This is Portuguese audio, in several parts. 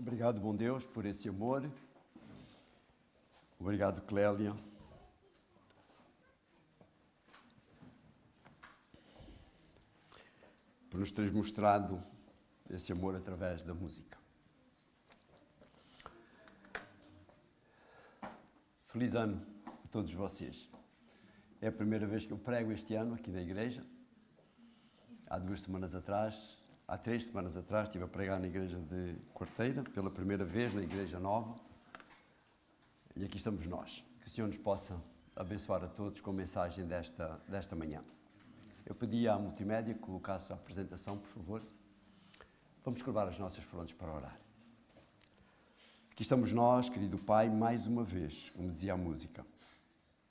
Obrigado, bom Deus, por esse amor. Obrigado, Clélia. Por nos teres mostrado esse amor através da música. Feliz ano a todos vocês. É a primeira vez que eu prego este ano aqui na igreja. Há 3 semanas atrás, estive a pregar na igreja de Quarteira, pela primeira vez na igreja nova. E aqui estamos nós. Que o Senhor nos possa abençoar a todos com a mensagem desta manhã. Eu pedi à multimédia que colocasse a apresentação, por favor. Vamos curvar as nossas frontes para orar. Aqui estamos nós, querido Pai, mais uma vez, como dizia a música.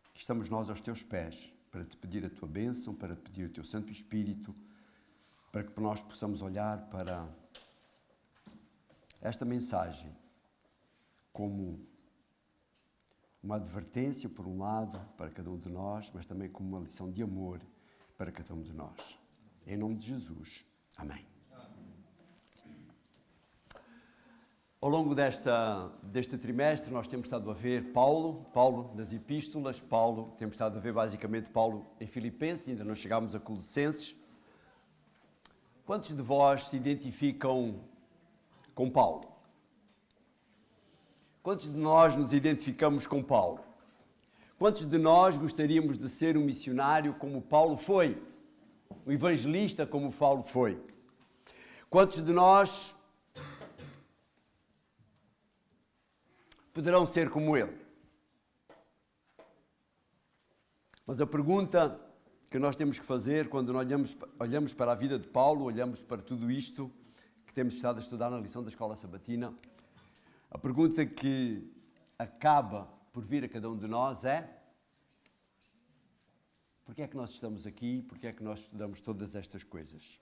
Aqui estamos nós aos teus pés, para te pedir a tua bênção, para pedir o teu Santo Espírito, para que nós possamos olhar para esta mensagem como uma advertência, por um lado, para cada um de nós, mas também como uma lição de amor para cada um de nós. Em nome de Jesus. Amém. Ao longo deste trimestre, nós temos estado a ver Paulo nas epístolas, temos estado a ver basicamente Paulo em Filipenses, ainda não chegámos a Colossenses. Quantos de vós se identificam com Paulo? Quantos de nós nos identificamos com Paulo? Quantos de nós gostaríamos de ser um missionário como Paulo foi? Um evangelista como Paulo foi? Quantos de nós poderão ser como ele? Mas a pergunta que nós temos que fazer quando nós olhamos para a vida de Paulo, olhamos para tudo isto que temos estado a estudar na lição da Escola Sabatina, a pergunta que acaba por vir a cada um de nós é: porquê é que nós estamos aqui? Porquê é que nós estudamos todas estas coisas?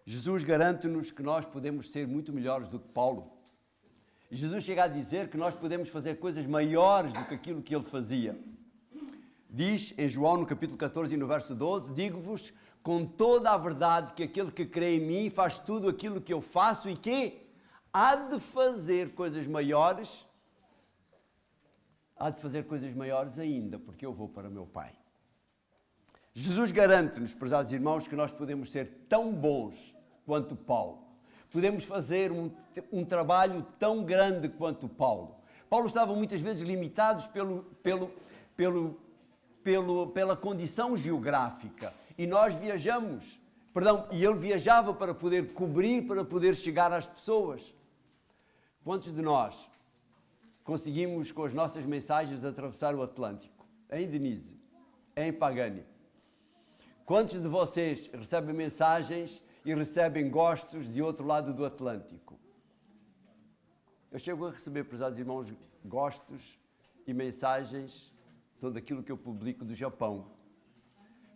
Jesus garante-nos que nós podemos ser muito melhores do que Paulo. Jesus chega a dizer que nós podemos fazer coisas maiores do que aquilo que ele fazia. Diz em João, no capítulo 14 e no verso 12, digo-vos com toda a verdade que aquele que crê em mim faz tudo aquilo que eu faço e que há de fazer coisas maiores ainda, porque eu vou para o meu Pai. Jesus garante-nos, prezados irmãos, que nós podemos ser tão bons quanto Paulo. Podemos fazer um trabalho tão grande quanto Paulo. Paulo estava muitas vezes limitados pela condição geográfica. E nós e ele viajava para poder cobrir, para poder chegar às pessoas. Quantos de nós conseguimos, com as nossas mensagens, atravessar o Atlântico? Em Denise, em Pagani. Quantos de vocês recebem mensagens e recebem gostos de outro lado do Atlântico? Eu chego a receber, prezados irmãos, gostos e mensagens, são daquilo que eu publico do Japão.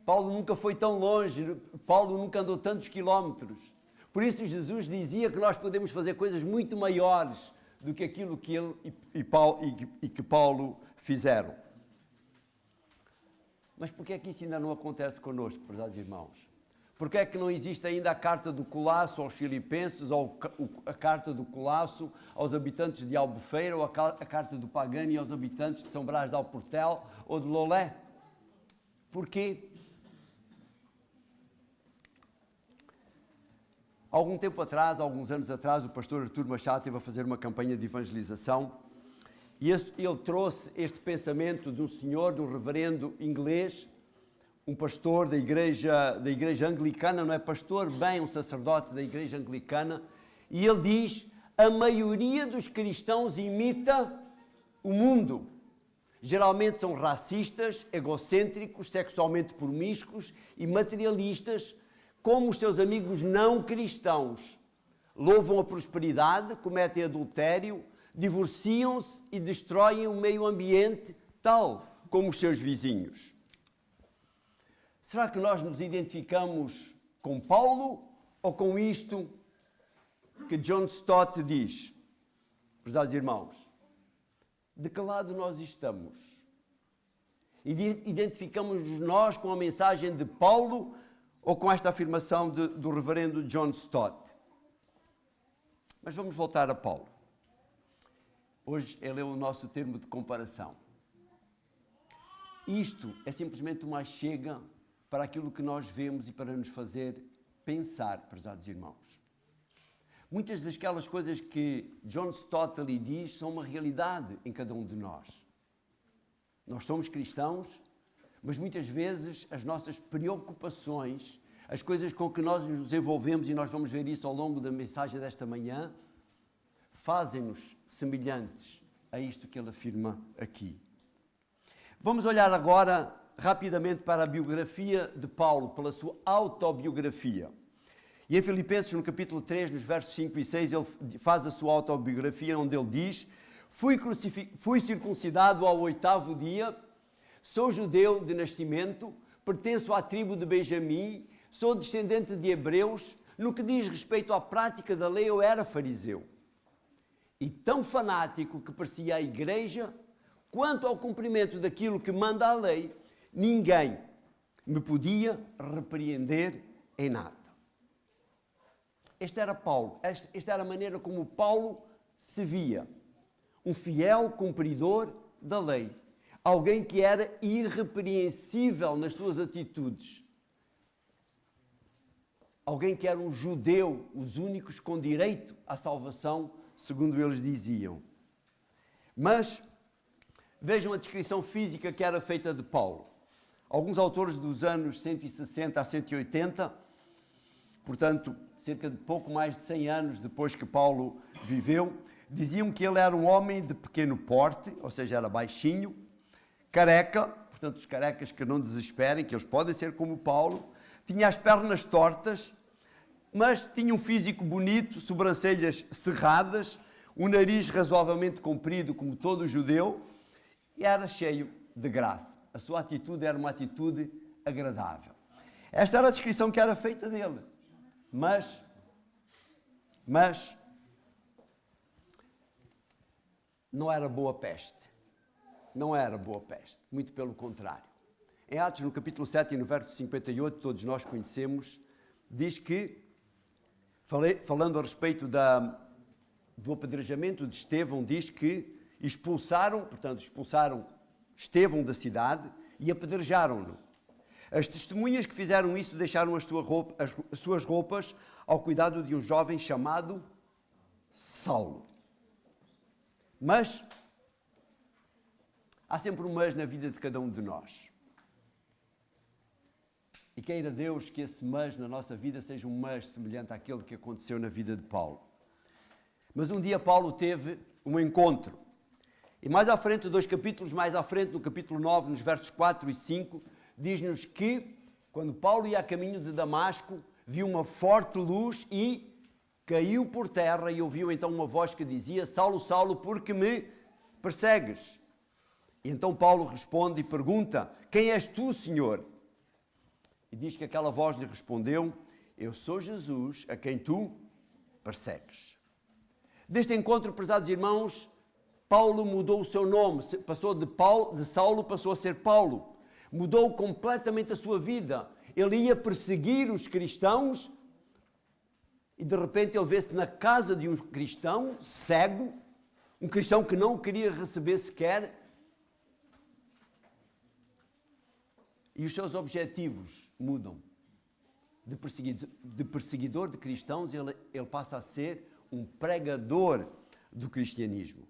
Paulo nunca foi tão longe, Paulo nunca andou tantos quilómetros. Por isso Jesus dizia que nós podemos fazer coisas muito maiores do que aquilo que ele e que Paulo fizeram. Mas porquê é que isso ainda não acontece connosco, prezados irmãos? Porquê é que não existe ainda a carta do Colasso aos Filipenses, ou a carta do Colasso aos habitantes de Albufeira, ou a carta do Pagani aos habitantes de São Brás de Alportel ou de Lolé? Porquê? Alguns anos atrás, o pastor Artur Machado esteve a fazer uma campanha de evangelização e ele trouxe este pensamento de um senhor, de um reverendo inglês, um pastor da igreja anglicana, não é pastor, bem um sacerdote da igreja anglicana, e ele diz: a maioria dos cristãos imita o mundo. Geralmente são racistas, egocêntricos, sexualmente promíscuos e materialistas, como os seus amigos não cristãos. Louvam a prosperidade, cometem adultério, divorciam-se e destroem o meio ambiente, tal como os seus vizinhos. Será que nós nos identificamos com Paulo ou com isto que John Stott diz? Prezados irmãos, de que lado nós estamos? Identificamos-nos nós com a mensagem de Paulo ou com esta afirmação do reverendo John Stott? Mas vamos voltar a Paulo. Hoje ele é o nosso termo de comparação. Isto é simplesmente uma chega para aquilo que nós vemos e para nos fazer pensar, prezados irmãos. Muitas daquelas coisas que John Stott ali diz são uma realidade em cada um de nós. Nós somos cristãos, mas muitas vezes as nossas preocupações, as coisas com que nós nos envolvemos, e nós vamos ver isso ao longo da mensagem desta manhã, fazem-nos semelhantes a isto que ele afirma aqui. Vamos olhar agora rapidamente para a biografia de Paulo, pela sua autobiografia. E em Filipenses, no capítulo 3, nos versos 5 e 6, ele faz a sua autobiografia, onde ele diz: fui circuncidado ao 8º dia, sou judeu de nascimento, pertenço à tribo de Benjamim, sou descendente de hebreus, no que diz respeito à prática da lei eu era fariseu. E tão fanático que parecia a igreja, quanto ao cumprimento daquilo que manda a lei, ninguém me podia repreender em nada. Este era Paulo, esta era a maneira como Paulo se via. Um fiel cumpridor da lei. Alguém que era irrepreensível nas suas atitudes. Alguém que era um judeu, os únicos com direito à salvação, segundo eles diziam. Mas vejam a descrição física que era feita de Paulo. Alguns autores dos anos 160 a 180, portanto, cerca de pouco mais de 100 anos depois que Paulo viveu, diziam que ele era um homem de pequeno porte, ou seja, era baixinho, careca, portanto, os carecas que não desesperem, que eles podem ser como Paulo, tinha as pernas tortas, mas tinha um físico bonito, sobrancelhas cerradas, um nariz razoavelmente comprido, como todo judeu, e era cheio de graça. A sua atitude era uma atitude agradável. Esta era a descrição que era feita dele. Mas não era boa peste. Não era boa peste. Muito pelo contrário. Em Atos, no capítulo 7 e no verso 58, todos nós conhecemos, diz que, falando a respeito do apedrejamento de Estevão, diz que expulsaram Estevão da cidade e apedrejaram-no. As testemunhas que fizeram isso deixaram as suas roupas ao cuidado de um jovem chamado Saulo. Mas há sempre um mas na vida de cada um de nós. E queira Deus que esse mas na nossa vida seja um mas semelhante àquele que aconteceu na vida de Paulo. Mas um dia Paulo teve um encontro. E mais à frente, 2 capítulos mais à frente, no capítulo 9, nos versos 4 e 5, diz-nos que, quando Paulo ia a caminho de Damasco, viu uma forte luz e caiu por terra e ouviu então uma voz que dizia: Saulo, Saulo, por que me persegues? E então Paulo responde e pergunta: quem és tu, Senhor? E diz que aquela voz lhe respondeu: eu sou Jesus, a quem tu persegues. Deste encontro, prezados irmãos, Paulo mudou o seu nome, passou de Saulo, passou a ser Paulo. Mudou completamente a sua vida. Ele ia perseguir os cristãos e de repente ele vê-se na casa de um cristão cego, um cristão que não o queria receber sequer. E os seus objetivos mudam. De perseguidor de cristãos, ele passa a ser um pregador do cristianismo.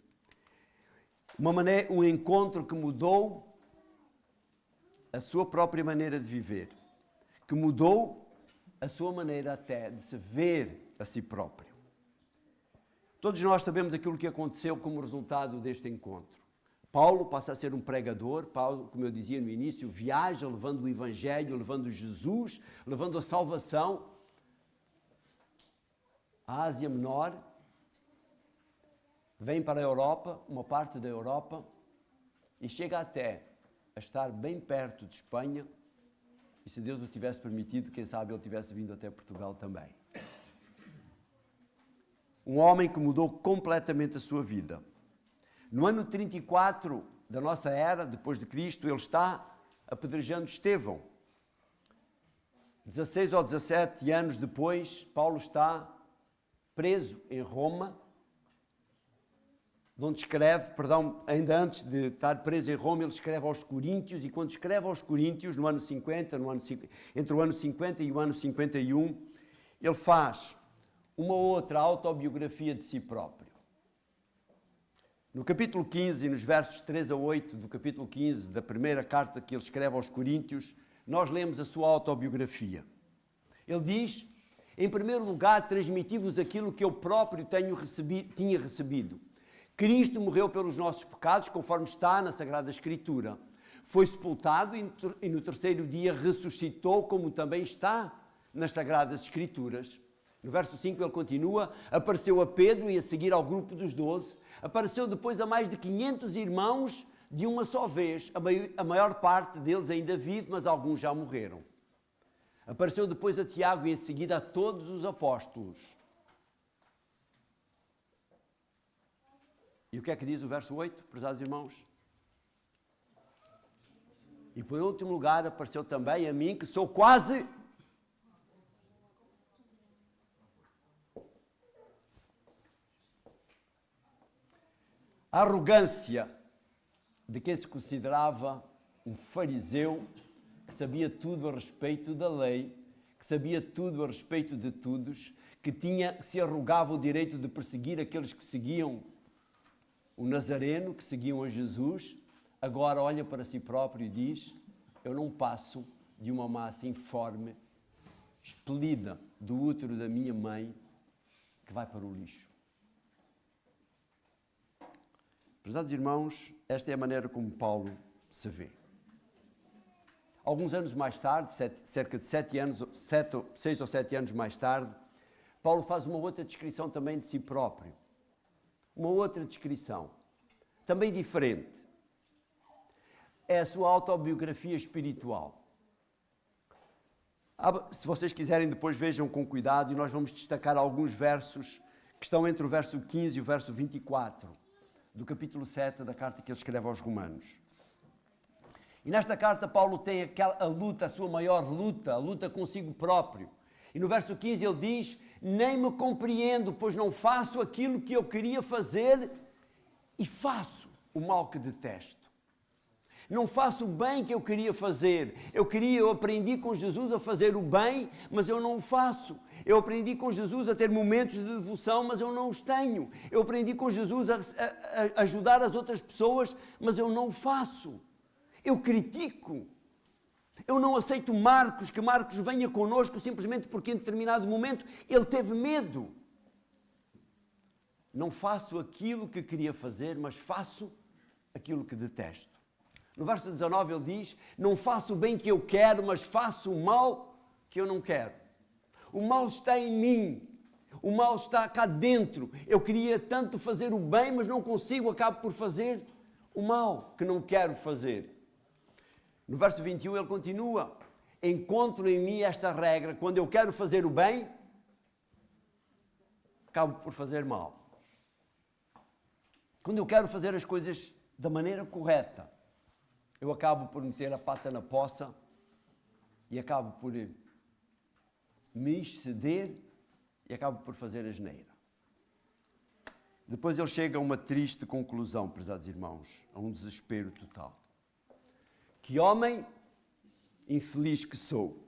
Um encontro que mudou a sua própria maneira de viver, que mudou a sua maneira até de se ver a si próprio. Todos nós sabemos aquilo que aconteceu como resultado deste encontro. Paulo passa a ser um pregador. Paulo, como eu dizia no início, viaja levando o Evangelho, levando Jesus, levando a salvação à Ásia Menor. Vem para a Europa, uma parte da Europa, e chega até a estar bem perto de Espanha, e se Deus o tivesse permitido, quem sabe ele tivesse vindo até Portugal também. Um homem que mudou completamente a sua vida. No ano 34 da nossa era, depois de Cristo, ele está apedrejando Estevão. 16 ou 17 anos depois, Paulo está preso em Roma, onde escreve, ainda antes de estar preso em Roma, ele escreve aos Coríntios, e quando escreve aos Coríntios, no ano 50, entre o ano 50 e o ano 51, ele faz uma outra autobiografia de si próprio. No capítulo 15, nos versos 3 a 8 do capítulo 15 da primeira carta que ele escreve aos Coríntios, nós lemos a sua autobiografia. Ele diz: em primeiro lugar, transmiti-vos aquilo que eu próprio tinha recebido. Cristo morreu pelos nossos pecados, conforme está na Sagrada Escritura. Foi sepultado e no terceiro dia ressuscitou, como também está nas Sagradas Escrituras. No verso 5 ele continua: apareceu a Pedro e a seguir ao grupo dos 12. Apareceu depois a mais de 500 irmãos de uma só vez. A maior parte deles ainda vive, mas alguns já morreram. Apareceu depois a Tiago e em seguida a todos os apóstolos. E o que é que diz o verso 8, prezados irmãos? E por último lugar apareceu também a mim, que sou quase... A arrogância de quem se considerava um fariseu, que sabia tudo a respeito da lei, que sabia tudo a respeito de todos, que se arrogava o direito de perseguir aqueles que seguiam o Nazareno, que seguiam a Jesus, agora olha para si próprio e diz: eu não passo de uma massa informe, expelida do útero da minha mãe, que vai para o lixo. Prezados irmãos, esta é a maneira como Paulo se vê. Alguns anos mais tarde, cerca de 6 ou 7 anos mais tarde, Paulo faz uma outra descrição também de si próprio. Uma outra descrição, também diferente. É a sua autobiografia espiritual. Se vocês quiserem, depois vejam com cuidado, e nós vamos destacar alguns versos que estão entre o verso 15 e o verso 24, do capítulo 7 da carta que ele escreve aos Romanos. E nesta carta Paulo tem a sua maior luta, a luta consigo próprio. E no verso 15 ele diz: nem me compreendo, pois não faço aquilo que eu queria fazer e faço o mal que detesto. Não faço o bem que eu queria fazer. Eu aprendi com Jesus a fazer o bem, mas eu não o faço. Eu aprendi com Jesus a ter momentos de devoção, mas eu não os tenho. Eu aprendi com Jesus a ajudar as outras pessoas, mas eu não o faço. Eu critico. Eu não aceito que Marcos venha connosco simplesmente porque em determinado momento ele teve medo. Não faço aquilo que queria fazer, mas faço aquilo que detesto. No verso 19 ele diz: não faço o bem que eu quero, mas faço o mal que eu não quero. O mal está em mim. O mal está cá dentro. Eu queria tanto fazer o bem, mas não consigo, acabo por fazer o mal que não quero fazer. No verso 21 ele continua: encontro em mim esta regra: quando eu quero fazer o bem, acabo por fazer mal. Quando eu quero fazer as coisas da maneira correta, eu acabo por meter a pata na poça e acabo por me exceder e acabo por fazer a asneira. Depois ele chega a uma triste conclusão, prezados irmãos, a um desespero total. Que homem infeliz que sou!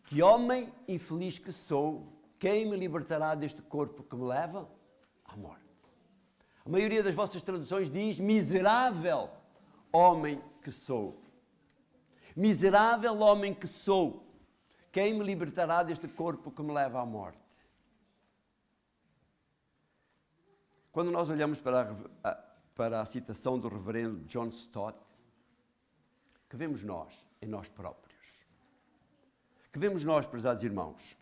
Que homem infeliz que sou! Quem me libertará deste corpo que me leva à morte? A maioria das vossas traduções diz: miserável homem que sou. Miserável homem que sou! Quem me libertará deste corpo que me leva à morte? Quando nós olhamos para a citação do reverendo John Stott, que vemos nós em nós próprios? Que vemos nós, prezados irmãos?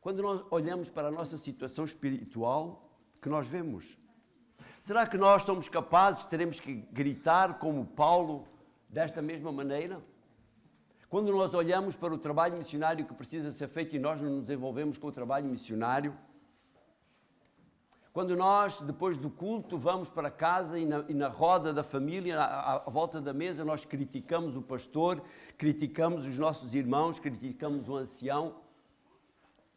Quando nós olhamos para a nossa situação espiritual, que nós vemos? Será que nós somos capazes, teremos que gritar como Paulo, desta mesma maneira? Quando nós olhamos para o trabalho missionário que precisa ser feito e nós não nos envolvemos com o trabalho missionário, quando nós, depois do culto, vamos para casa e na roda da família, à volta da mesa, nós criticamos o pastor, criticamos os nossos irmãos, criticamos o ancião,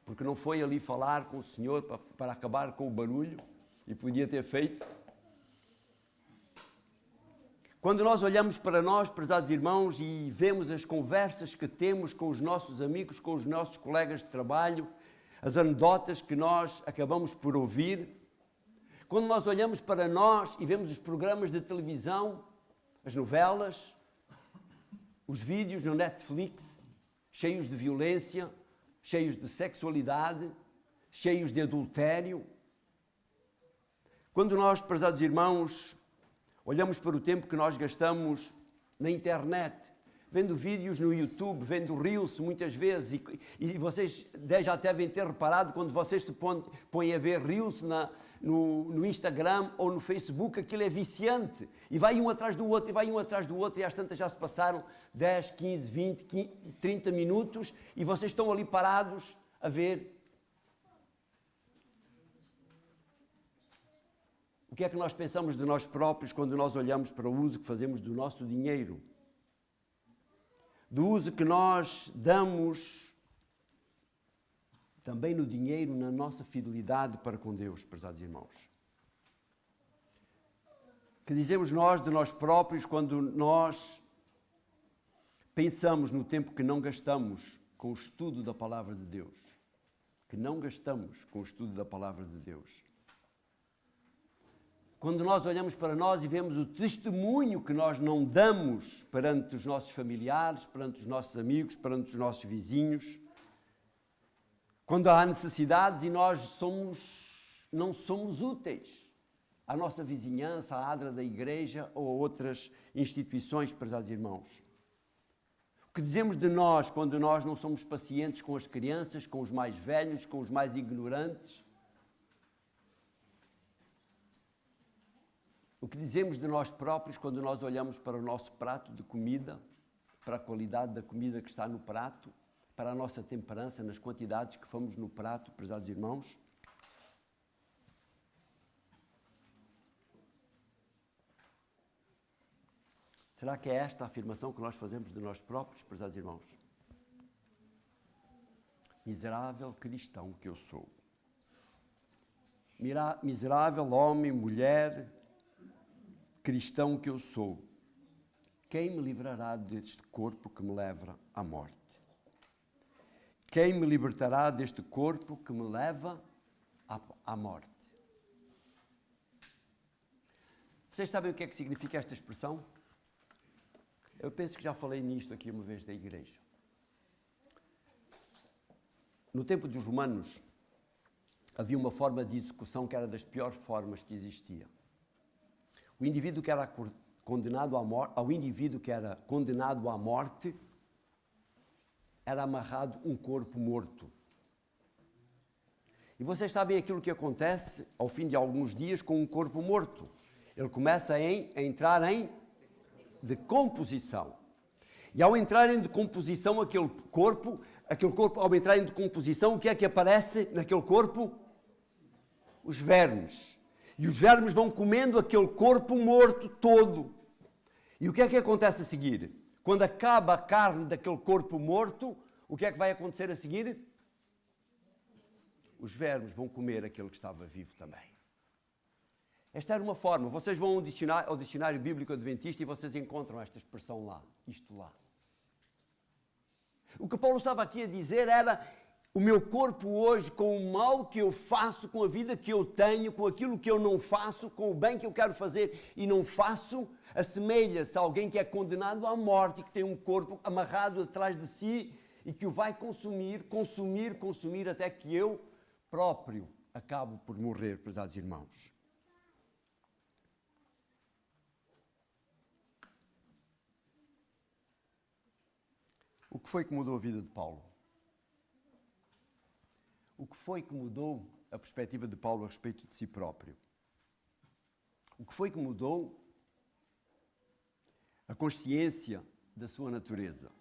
porque não foi ali falar com o Senhor para acabar com o barulho, e podia ter feito. Quando nós olhamos para nós, prezados irmãos, e vemos as conversas que temos com os nossos amigos, com os nossos colegas de trabalho, as anedotas que nós acabamos por ouvir, quando nós olhamos para nós e vemos os programas de televisão, as novelas, os vídeos no Netflix, cheios de violência, cheios de sexualidade, cheios de adultério. Quando nós, prezados irmãos, olhamos para o tempo que nós gastamos na internet, vendo vídeos no YouTube, vendo Reels muitas vezes, e vocês já devem ter reparado, quando vocês se põem a ver Reels no Instagram ou no Facebook, aquilo é viciante, e vai um atrás do outro, e vai um atrás do outro, e às tantas já se passaram 10, 15, 20, 30 minutos, e vocês estão ali parados a ver. O que é que nós pensamos de nós próprios quando nós olhamos para o uso que fazemos do nosso dinheiro? Do uso que nós damos também no dinheiro, na nossa fidelidade para com Deus, prezados irmãos. Que dizemos nós de nós próprios quando nós pensamos no tempo que não gastamos com o estudo da Palavra de Deus? Que não gastamos com o estudo da Palavra de Deus. Quando nós olhamos para nós e vemos o testemunho que nós não damos perante os nossos familiares, perante os nossos amigos, perante os nossos vizinhos, quando há necessidades e nós não somos úteis à nossa vizinhança, à adra da igreja ou a outras instituições, prezados irmãos. O que dizemos de nós quando nós não somos pacientes com as crianças, com os mais velhos, com os mais ignorantes? O que dizemos de nós próprios quando nós olhamos para o nosso prato de comida, para a qualidade da comida que está no prato, para a nossa temperança nas quantidades que fomos no prato, prezados irmãos? Será que é esta a afirmação que nós fazemos de nós próprios, prezados irmãos? Miserável cristão que eu sou. Miserável homem, mulher, cristão que eu sou, quem me livrará deste corpo que me leva à morte? Quem me libertará deste corpo que me leva à morte? Vocês sabem o que é que significa esta expressão? Eu penso que já falei nisto aqui uma vez da igreja. No tempo dos romanos, havia uma forma de execução que era das piores formas que existia. O indivíduo que era condenado à morte, ao indivíduo que era condenado à morte, era amarrado um corpo morto. E vocês sabem aquilo que acontece ao fim de alguns dias com um corpo morto. Ele começa a entrar em decomposição. E ao entrar em decomposição, aquele corpo, ao entrar em decomposição, o que é que aparece naquele corpo? Os vermes. E os vermes vão comendo aquele corpo morto todo. E o que é que acontece a seguir? Quando acaba a carne daquele corpo morto, o que é que vai acontecer a seguir? Os vermes vão comer aquele que estava vivo também. Esta era uma forma. Vocês vão ao dicionário bíblico adventista e vocês encontram esta expressão lá, isto lá. O que Paulo estava aqui a dizer era: o meu corpo hoje, com o mal que eu faço, com a vida que eu tenho, com aquilo que eu não faço, com o bem que eu quero fazer e não faço, assemelha-se a alguém que é condenado à morte e que tem um corpo amarrado atrás de si e que o vai consumir até que eu próprio acabo por morrer, prezados irmãos. O que foi que mudou a vida de Paulo? O que foi que mudou a perspectiva de Paulo a respeito de si próprio? O que foi que mudou a consciência da sua natureza?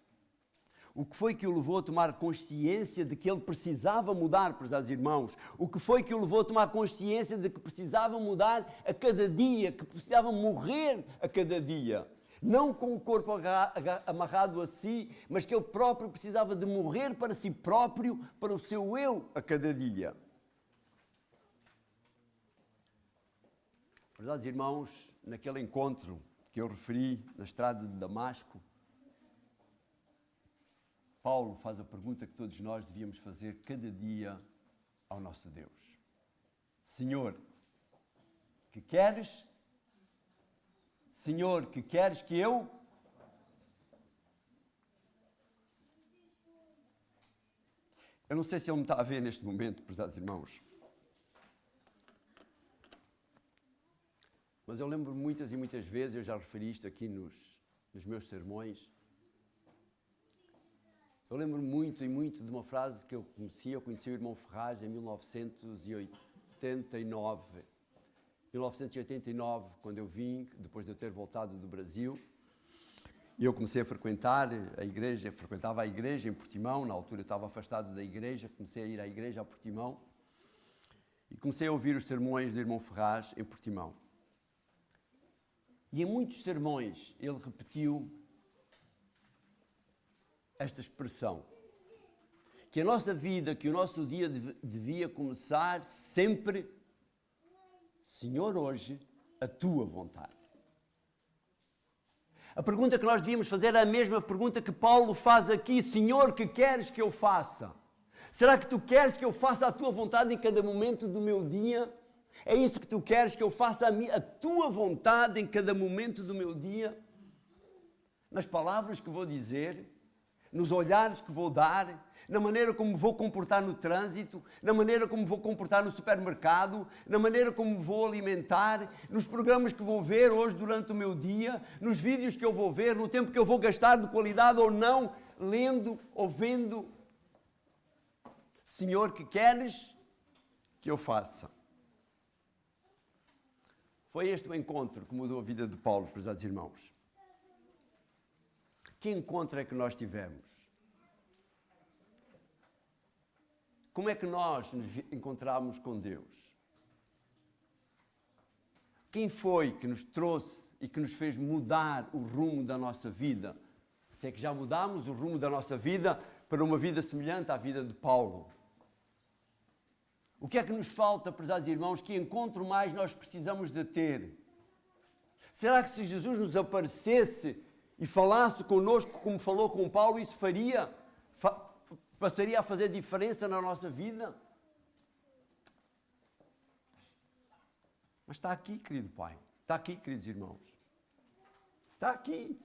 O que foi que o levou a tomar consciência de que ele precisava mudar, prezados irmãos? O que foi que o levou a tomar consciência de que precisava mudar a cada dia, que precisava morrer a cada dia? Não com o corpo amarrado a si, mas que ele próprio precisava de morrer para si próprio, para o seu eu a cada dia. Prezados irmãos, naquele encontro que eu referi na estrada de Damasco, Paulo faz a pergunta que todos nós devíamos fazer cada dia ao nosso Deus. Senhor, que queres? Senhor, que queres que eu? Eu não sei se ele me está a ver neste momento, prezados irmãos. Mas eu lembro muitas e muitas vezes, eu já referi isto aqui nos meus sermões, eu lembro muito e muito de uma frase que eu conheci o irmão Ferraz em 1989. 1989, quando eu vim, depois de eu ter voltado do Brasil, e eu comecei a frequentar a igreja, frequentava a igreja em Portimão, na altura eu estava afastado da igreja, comecei a ir à igreja a Portimão, e comecei a ouvir os sermões do irmão Ferraz em Portimão. E em muitos sermões ele repetiu esta expressão, que a nossa vida, que o nosso dia devia começar sempre: Senhor, hoje, a Tua vontade. A pergunta que nós devíamos fazer é a mesma pergunta que Paulo faz aqui: Senhor, que queres que eu faça? Será que Tu queres que eu faça a Tua vontade em cada momento do meu dia? É isso que Tu queres, que eu faça a Tua vontade em cada momento do meu dia? Nas palavras que vou dizer, nos olhares que vou dar, na maneira como vou comportar no trânsito, na maneira como vou comportar no supermercado, na maneira como vou alimentar, nos programas que vou ver hoje durante o meu dia, nos vídeos que eu vou ver, no tempo que eu vou gastar de qualidade ou não, lendo ou vendo. Senhor, que queres que eu faça? Foi este o encontro que mudou a vida de Paulo, prezados irmãos. Que encontro é que nós tivemos? Como é que nós nos encontramos com Deus? Quem foi que nos trouxe e que nos fez mudar o rumo da nossa vida? Se é que já mudámos o rumo da nossa vida para uma vida semelhante à vida de Paulo. O que é que nos falta, prezados irmãos? Que encontro mais nós precisamos de ter? Será que se Jesus nos aparecesse e falasse connosco como falou com Paulo, isso passaria a fazer diferença na nossa vida? Mas está aqui, querido Pai. Está aqui, queridos irmãos. Está aqui.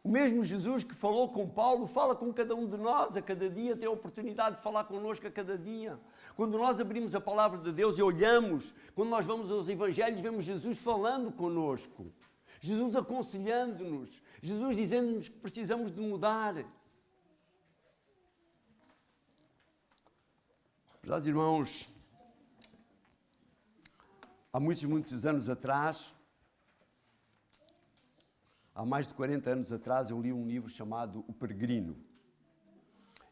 O mesmo Jesus que falou com Paulo, fala com cada um de nós a cada dia, tem a oportunidade de falar connosco a cada dia. Quando nós abrimos a palavra de Deus e olhamos, quando nós vamos aos evangelhos, vemos Jesus falando connosco. Jesus aconselhando-nos, Jesus dizendo-nos que precisamos de mudar. Prezados irmãos, há muitos anos atrás, há mais de 40 anos atrás, eu li um livro chamado O Peregrino,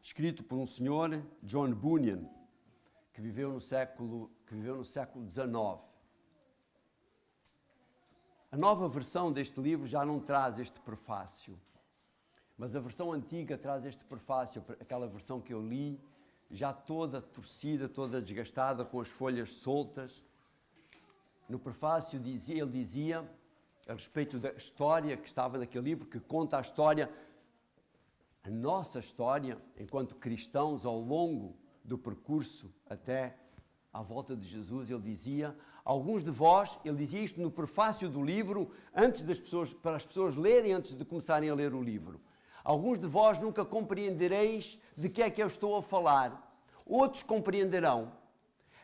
escrito por um senhor, John Bunyan, que viveu no século XIX. A nova versão deste livro já não traz este prefácio, mas a versão antiga traz este prefácio, aquela versão que eu li, já toda torcida, toda desgastada, com as folhas soltas. No prefácio ele dizia, a respeito da história que estava naquele livro, que conta a história, a nossa história, enquanto cristãos, ao longo do percurso até à volta de Jesus, ele dizia: alguns de vós, ele dizia isto no prefácio do livro, para as pessoas lerem antes de começarem a ler o livro. Alguns de vós nunca compreendereis de que é que eu estou a falar. Outros compreenderão.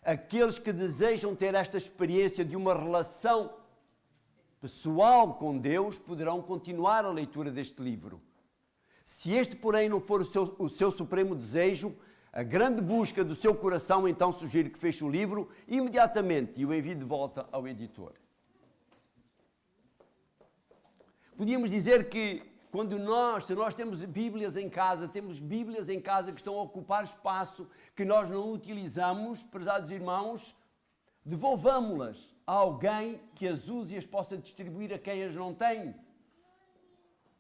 Aqueles que desejam ter esta experiência de uma relação pessoal com Deus poderão continuar a leitura deste livro. Se este, porém, não for o seu supremo desejo, a grande busca do seu coração, então sugiro que feche o livro imediatamente e o envie de volta ao editor. Podíamos dizer que se nós temos Bíblias em casa que estão a ocupar espaço que nós não utilizamos, prezados irmãos, devolvamo-las a alguém que as use e as possa distribuir a quem as não tem.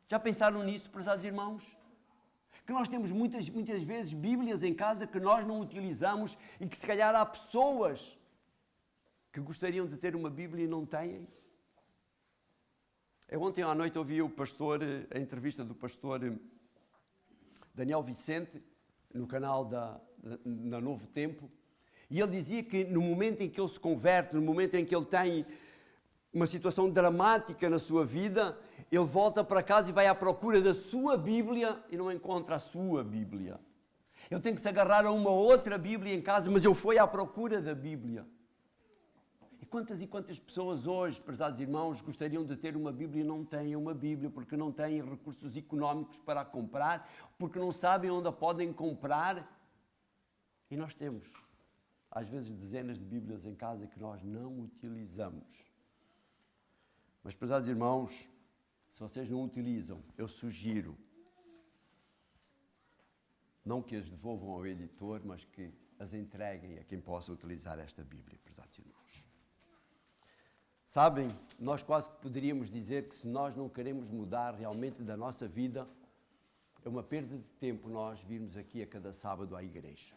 Já pensaram nisso, prezados irmãos? Que nós temos muitas vezes Bíblias em casa que nós não utilizamos e que se calhar há pessoas que gostariam de ter uma Bíblia e não têm. Ontem à noite ouvi a entrevista do pastor Daniel Vicente, no canal da Novo Tempo, e ele dizia que no momento em que ele se converte, no momento em que ele tem uma situação dramática na sua vida, ele volta para casa e vai à procura da sua Bíblia e não encontra a sua Bíblia. Ele tem que se agarrar a uma outra Bíblia em casa, mas ele foi à procura da Bíblia. E quantas pessoas hoje, prezados irmãos, gostariam de ter uma Bíblia e não têm uma Bíblia, porque não têm recursos económicos para a comprar, porque não sabem onde a podem comprar. E nós temos, às vezes, dezenas de Bíblias em casa que nós não utilizamos. Mas, prezados irmãos, se vocês não utilizam, eu sugiro, não que as devolvam ao editor, mas que as entreguem a quem possa utilizar esta Bíblia, prezados irmãos. Sabem, nós quase que poderíamos dizer que se nós não queremos mudar realmente da nossa vida, é uma perda de tempo nós virmos aqui a cada sábado à igreja.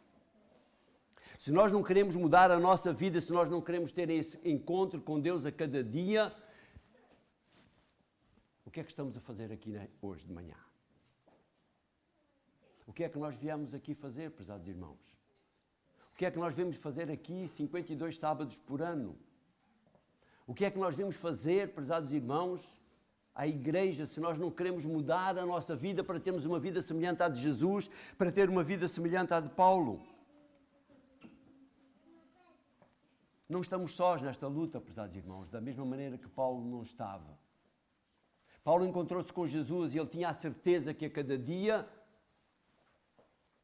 Se nós não queremos mudar a nossa vida, se nós não queremos ter esse encontro com Deus a cada dia, o que é que estamos a fazer aqui hoje de manhã? O que é que nós viemos aqui fazer, prezados irmãos? O que é que nós vamos fazer aqui 52 sábados por ano? O que é que nós vamos fazer, prezados irmãos, à igreja, se nós não queremos mudar a nossa vida para termos uma vida semelhante à de Jesus, para ter uma vida semelhante à de Paulo? Não estamos sós nesta luta, prezados irmãos, da mesma maneira que Paulo não estava. Paulo encontrou-se com Jesus e ele tinha a certeza que a cada dia,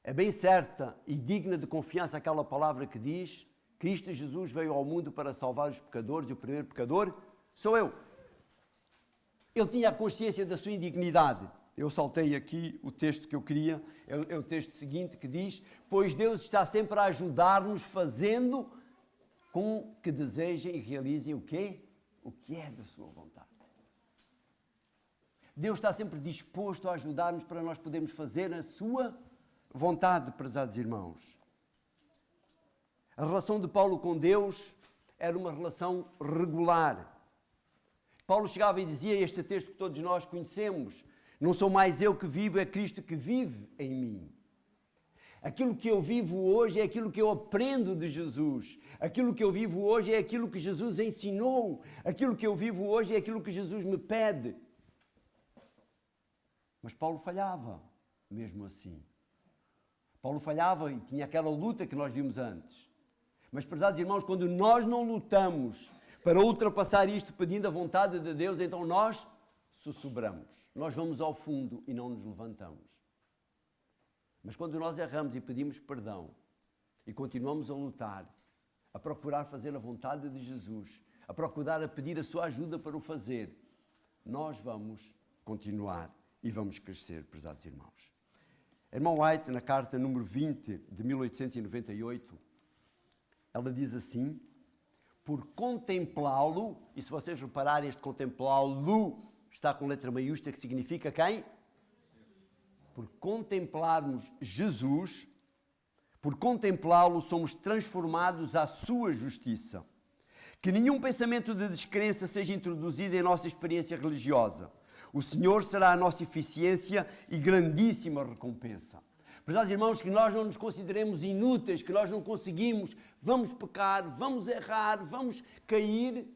é bem certa e digna de confiança aquela palavra que diz: Cristo Jesus veio ao mundo para salvar os pecadores e o primeiro pecador sou eu. Ele tinha a consciência da sua indignidade. Eu saltei aqui o texto que eu queria, é o texto seguinte que diz: pois Deus está sempre a ajudar-nos fazendo com que desejem e realizem o quê? O que é da sua vontade. Deus está sempre disposto a ajudar-nos para nós podermos fazer a sua vontade, prezados irmãos. A relação de Paulo com Deus era uma relação regular. Paulo chegava e dizia este texto que todos nós conhecemos: não sou mais eu que vivo, é Cristo que vive em mim. Aquilo que eu vivo hoje é aquilo que eu aprendo de Jesus. Aquilo que eu vivo hoje é aquilo que Jesus ensinou. Aquilo que eu vivo hoje é aquilo que Jesus me pede. Mas Paulo falhava, mesmo assim. Paulo falhava e tinha aquela luta que nós vimos antes. Mas, prezados irmãos, quando nós não lutamos para ultrapassar isto pedindo a vontade de Deus, então nós sussurramos. Nós vamos ao fundo e não nos levantamos. Mas quando nós erramos e pedimos perdão e continuamos a lutar, a procurar fazer a vontade de Jesus, a procurar a pedir a sua ajuda para o fazer, nós vamos continuar e vamos crescer, prezados irmãos. Irmã White, na carta número 20 de 1898, ela diz assim: por contemplá-lo, e se vocês repararem, este contemplá-lo está com letra maiúscula, que significa quem? Por contemplarmos Jesus, por contemplá-lo, somos transformados à sua justiça. Que nenhum pensamento de descrença seja introduzido em nossa experiência religiosa. O Senhor será a nossa eficiência e grandíssima recompensa. Prezados irmãos, que nós não nos consideremos inúteis, que nós não conseguimos, vamos pecar, vamos errar, vamos cair,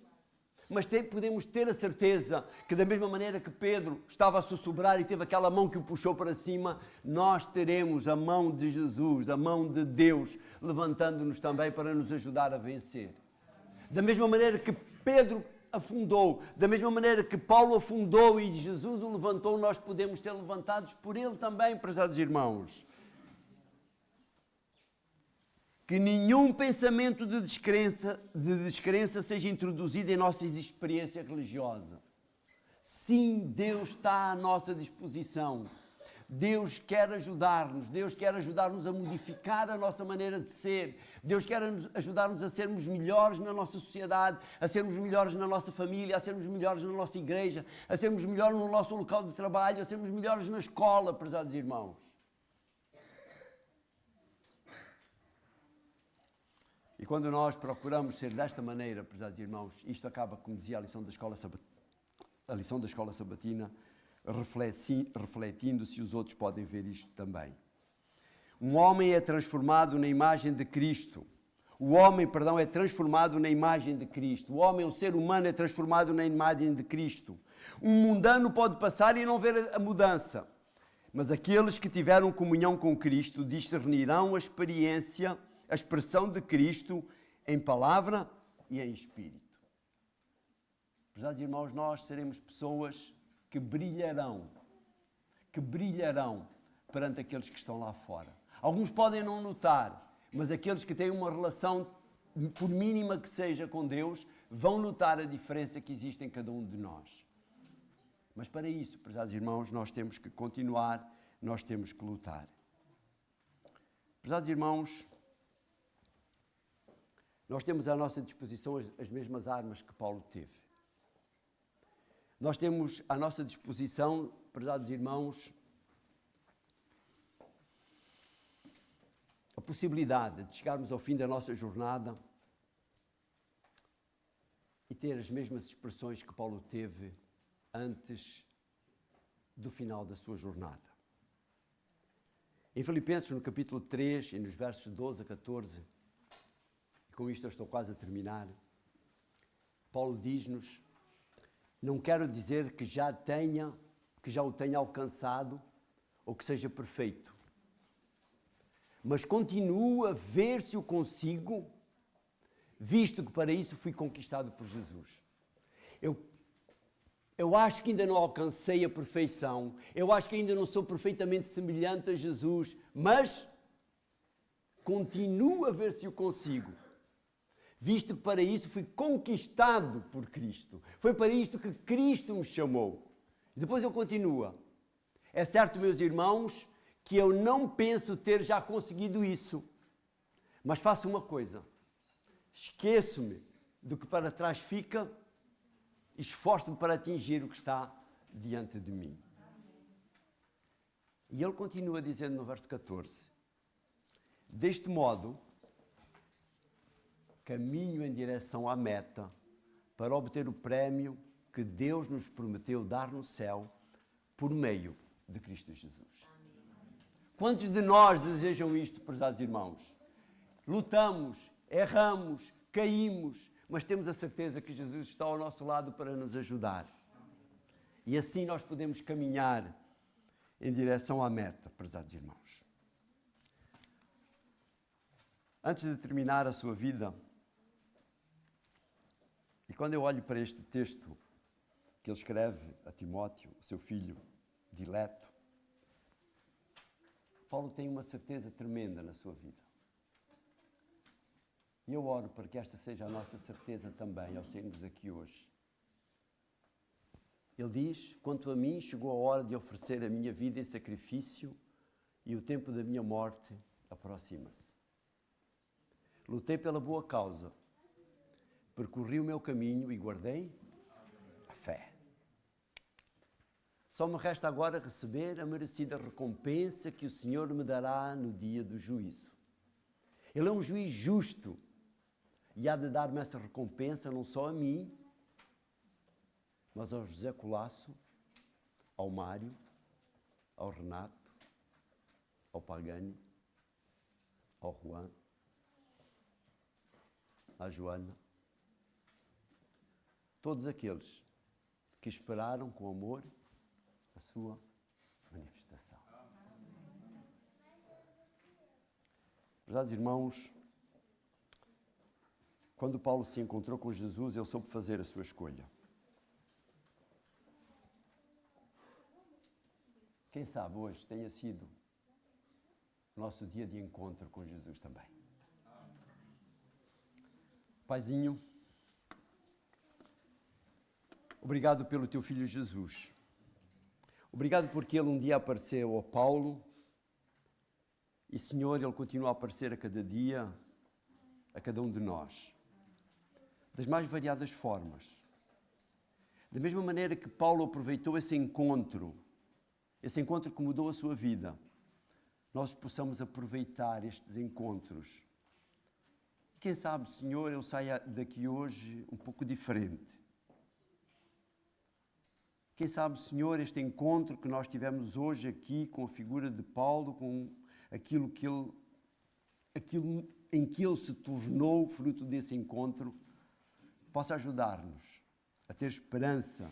mas podemos ter a certeza que da mesma maneira que Pedro estava a sussurrar e teve aquela mão que o puxou para cima, nós teremos a mão de Jesus, a mão de Deus, levantando-nos também para nos ajudar a vencer. Da mesma maneira que Pedro afundou, da mesma maneira que Paulo afundou e Jesus o levantou, nós podemos ser levantados por ele também, prezados irmãos. Que nenhum pensamento de descrença seja introduzido em nossa experiência religiosa. Sim, Deus está à nossa disposição. Deus quer ajudar-nos, Deus quer ajudar-nos a modificar a nossa maneira de ser, Deus quer ajudar-nos a sermos melhores na nossa sociedade, a sermos melhores na nossa família, a sermos melhores na nossa igreja, a sermos melhores no nosso local de trabalho, a sermos melhores na escola, prezados irmãos. E quando nós procuramos ser desta maneira, prezados irmãos, isto acaba, como dizia a lição da escola sabatina, refletindo se os outros podem ver isto também. Um homem é transformado na imagem de Cristo. O homem, é transformado na imagem de Cristo. O homem, o ser humano, é transformado na imagem de Cristo. Um mundano pode passar e não ver a mudança. Mas aqueles que tiveram comunhão com Cristo discernirão a expressão de Cristo em palavra e em espírito. Prezados irmãos, nós seremos pessoas que brilharão perante aqueles que estão lá fora. Alguns podem não notar, mas aqueles que têm uma relação, por mínima que seja, com Deus, vão notar a diferença que existe em cada um de nós. Mas para isso, prezados irmãos, nós temos que continuar, nós temos que lutar. Prezados irmãos, nós temos à nossa disposição as mesmas armas que Paulo teve. Nós temos à nossa disposição, prezados irmãos, a possibilidade de chegarmos ao fim da nossa jornada e ter as mesmas expressões que Paulo teve antes do final da sua jornada. Em Filipenses, no capítulo 3, e nos versos 12 a 14, e com isto eu estou quase a terminar, Paulo diz-nos: não quero dizer que já o tenha alcançado ou que seja perfeito, mas continuo a ver se o consigo, visto que para isso fui conquistado por Jesus. Eu acho que ainda não alcancei a perfeição, eu acho que ainda não sou perfeitamente semelhante a Jesus, mas continuo a ver se o consigo. Visto que para isso fui conquistado por Cristo. Foi para isto que Cristo me chamou. Depois ele continua. É certo, meus irmãos, que eu não penso ter já conseguido isso. Mas faço uma coisa. Esqueço-me do que para trás fica e esforço-me para atingir o que está diante de mim. E ele continua dizendo no verso 14. Deste modo, caminho em direção à meta para obter o prémio que Deus nos prometeu dar no céu por meio de Cristo Jesus. Quantos de nós desejam isto, prezados irmãos? Lutamos, erramos, caímos, mas temos a certeza que Jesus está ao nosso lado para nos ajudar. E assim nós podemos caminhar em direção à meta, prezados irmãos. Antes de terminar a sua vida, e quando eu olho para este texto que ele escreve a Timóteo, o seu filho dileto, Paulo tem uma certeza tremenda na sua vida. E eu oro para que esta seja a nossa certeza também ao sairmos daqui hoje. Ele diz: quanto a mim, chegou a hora de oferecer a minha vida em sacrifício e o tempo da minha morte aproxima-se. Lutei pela boa causa, percorri o meu caminho e guardei a fé. Só me resta agora receber a merecida recompensa que o Senhor me dará no dia do juízo. Ele é um juiz justo e há de dar-me essa recompensa não só a mim, mas ao José Colasso, ao Mário, ao Renato, ao Pagani, ao Juan, à Joana, todos aqueles que esperaram com amor a sua manifestação. Prezados irmãos, quando Paulo se encontrou com Jesus, ele soube fazer a sua escolha. Quem sabe hoje tenha sido nosso dia de encontro com Jesus também. Paizinho, obrigado pelo teu Filho Jesus. Obrigado porque Ele um dia apareceu ao Paulo e, Senhor, Ele continua a aparecer a cada dia, a cada um de nós, das mais variadas formas. Da mesma maneira que Paulo aproveitou esse encontro que mudou a sua vida, nós possamos aproveitar estes encontros. E quem sabe, Senhor, eu saia daqui hoje um pouco diferente. Quem sabe, Senhor, este encontro que nós tivemos hoje aqui com a figura de Paulo, com aquilo em que ele se tornou fruto desse encontro, possa ajudar-nos a ter esperança,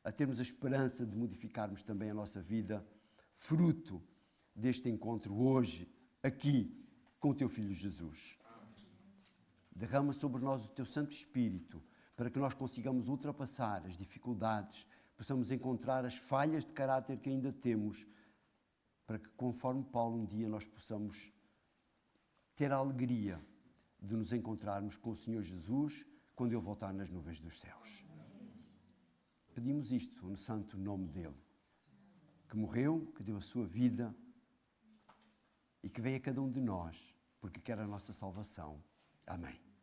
a termos a esperança de modificarmos também a nossa vida, fruto deste encontro hoje, aqui, com o Teu Filho Jesus. Derrama sobre nós o Teu Santo Espírito, para que nós consigamos ultrapassar as dificuldades, possamos encontrar as falhas de caráter que ainda temos, para que, conforme Paulo, um dia nós possamos ter a alegria de nos encontrarmos com o Senhor Jesus quando Ele voltar nas nuvens dos céus. Pedimos isto no santo nome dEle, que morreu, que deu a sua vida e que vem a cada um de nós, porque quer a nossa salvação. Amém.